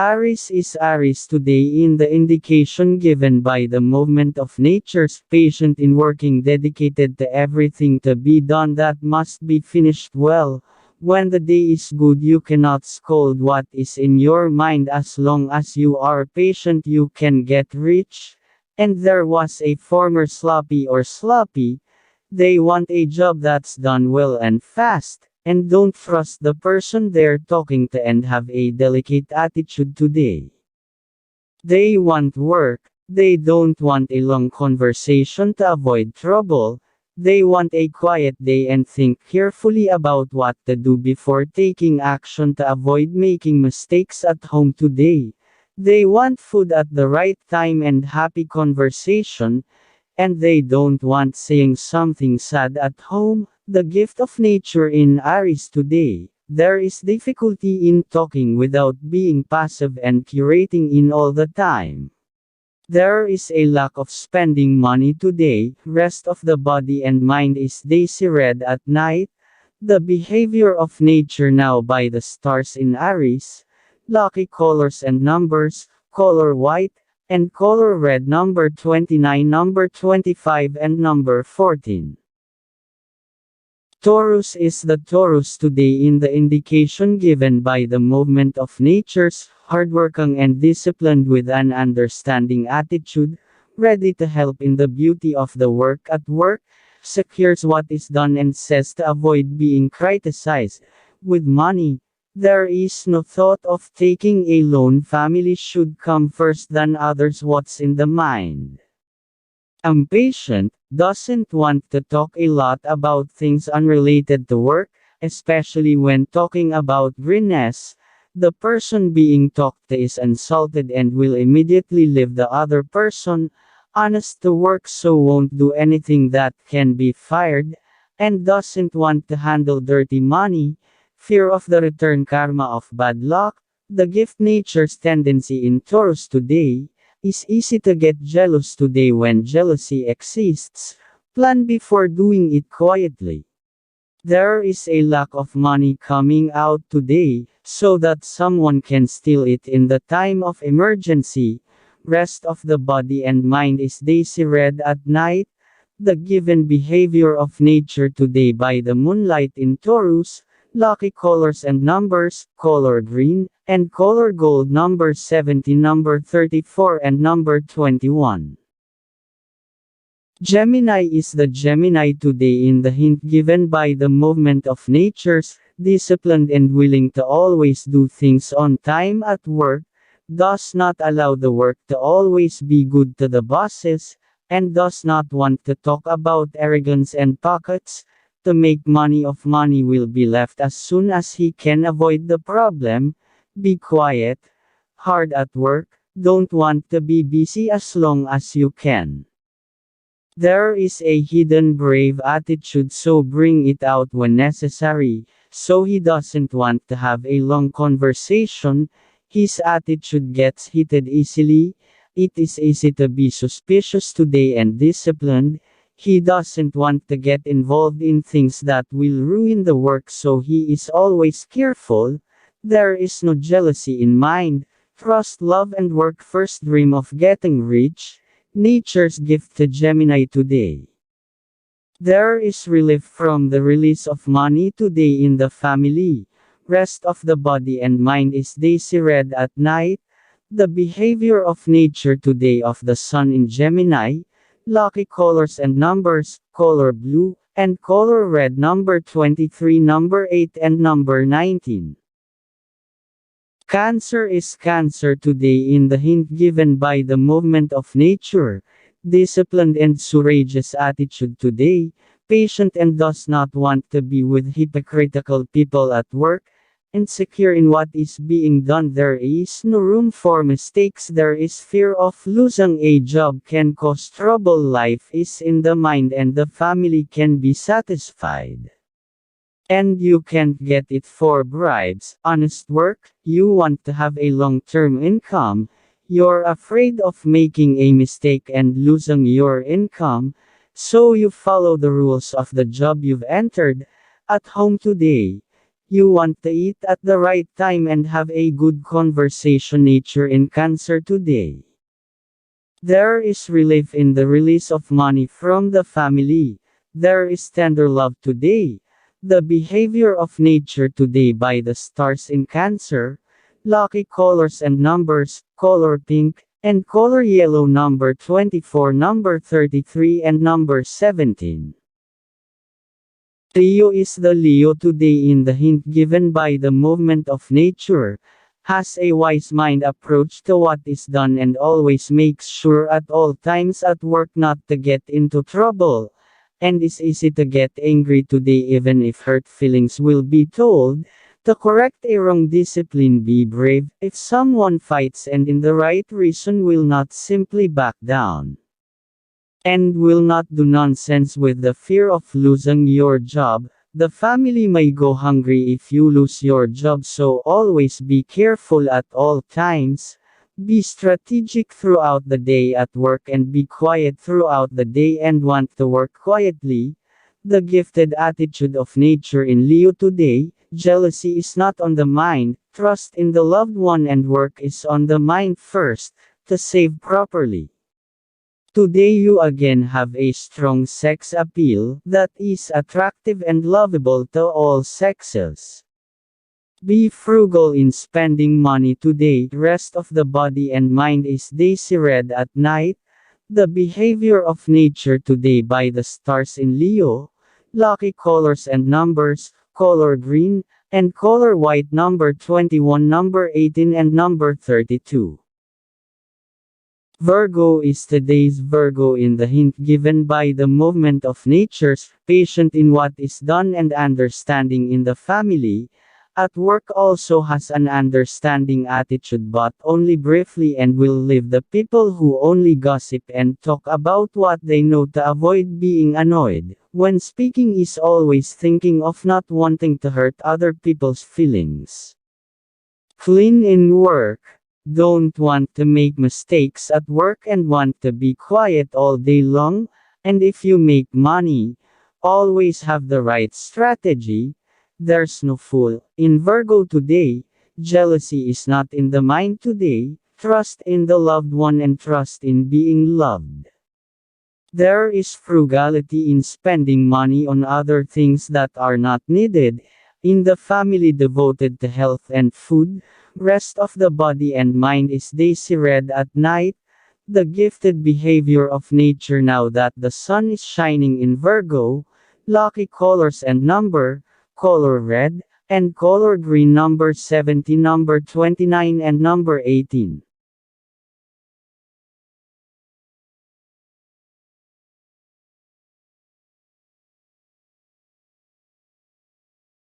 Aries is Aries today in the indication given by the movement of nature's patient in working dedicated to everything to be done that must be finished well. When the day is good you cannot scold what is in your mind as long as you are patient you can get rich. And there was a former sloppy or sloppy. They want a job that's done well and fast. And don't trust the person they're talking to and have a delicate attitude today. They want work, they don't want a long conversation to avoid trouble, they want a quiet day and think carefully about what to do before taking action to avoid making mistakes at home today. They want food at the right time and happy conversation, and they don't want saying something sad at home. The gift of nature in Aries today. There is difficulty in talking without being passive and curating in all the time. There is a lack of spending money today. Rest of the body and mind is daisy red at night. The behavior of nature now by the stars in Aries. Lucky colors and numbers, color white, and color red number 29, number 25 and number 14. Taurus is the Taurus today in the indication given by the movement of nature's, hardworking and disciplined with an understanding attitude, ready to help in the beauty of the work at work, secures what is done and says to avoid being criticized. With money, there is no thought of taking a loan. Family should come first than others. What's in the mind? Impatient, doesn't want to talk a lot about things unrelated to work, especially when talking about greenness. The person being talked to is insulted and will immediately leave the other person. Honest to work, so won't do anything that can be fired, and doesn't want to handle dirty money. Fear of the return karma of bad luck. The gift nature's tendency in Taurus today. Is easy to get jealous today when jealousy exists. Plan before doing it quietly. There is a lack of money coming out today, so that someone can steal it in the time of emergency. Rest of the body and mind is daisy red at night. The given behavior of nature today by the moonlight in Taurus. Lucky colors and numbers, color green, and color gold number 70, number 34 and number 21. Gemini is the Gemini today in the hint given by the movement of nature's, disciplined and willing to always do things on time at work, does not allow the work to always be good to the bosses, and does not want to talk about arrogance and pockets. To make money will be left as soon as he can avoid the problem. Be quiet, hard at work, don't want to be busy as long as you can. There is a hidden brave attitude, so bring it out when necessary. So he doesn't want to have a long conversation. His attitude gets heated easily. It is easy to be suspicious today and disciplined. He doesn't want to get involved in things that will ruin the work, so he is always careful. There is no jealousy in mind. Trust love and work first. Dream of getting rich. Nature's gift to Gemini today. There is relief from the release of money today in the family. Rest of the body and mind is daisy red at night. The behavior of nature today of the sun in Gemini. Lucky colors and numbers, color blue, and color red number 23, number 8 and number 19. Cancer is Cancer today in the hint given by the movement of nature. Disciplined and courageous attitude today, patient and does not want to be with hypocritical people at work. Insecure in what is being done. There is no room for mistakes. There is fear of losing a job can cause trouble. Life is in the mind and the family can be satisfied. And you can't get it for bribes. Honest work, you want to have a long-term income. You're afraid of making a mistake and losing your income, so you follow the rules of the job you've entered. At home today, You want to eat at the right time and have a good conversation nature in Cancer today. There is relief in the release of money from the family. There is tender love today. The behavior of nature today by the stars in Cancer. Lucky colors and numbers, color pink, and color yellow number 24, number 33 and number 17. Leo is the Leo today in the hint given by the movement of nature, has a wise mind approach to what is done and always makes sure at all times at work not to get into trouble, and is easy to get angry today even if hurt feelings will be told. To correct a wrong discipline be brave, if someone fights and in the right reason will not simply back down. And will not do nonsense with the fear of losing your job. The family may go hungry if you lose your job, so always be careful at all times. Be strategic throughout the day at work and be quiet throughout the day and want to work quietly. The gifted attitude of nature in Leo today. Jealousy is not on the mind, trust in the loved one and work is on the mind first, to save properly. Today you again have a strong sex appeal that is attractive and lovable to all sexes. Be frugal in spending money today. Rest of the body and mind is daisy red at night. The behavior of nature today by the stars in Leo. Lucky colors and numbers, color green, and color white number 21, number 18 and number 32. Virgo is today's Virgo in the hint given by the movement of natures, patient in what is done and understanding in the family. At work also has an understanding attitude but only briefly and will leave the people who only gossip and talk about what they know to avoid being annoyed. When speaking is always thinking of not wanting to hurt other people's feelings. Clean in work. Don't want to make mistakes at work and want to be quiet all day long, and if you make money, always have the right strategy. There's no fool in Virgo today. Jealousy is not in the mind today. Trust in the loved one and trust in being loved. There is frugality in spending money on other things that are not needed. In the family devoted to health and food, rest of the body and mind is daisy red at night. The gifted behavior of nature now that the sun is shining in Virgo. Lucky colors and number, color red, and color green number 70, number 29 and number 18.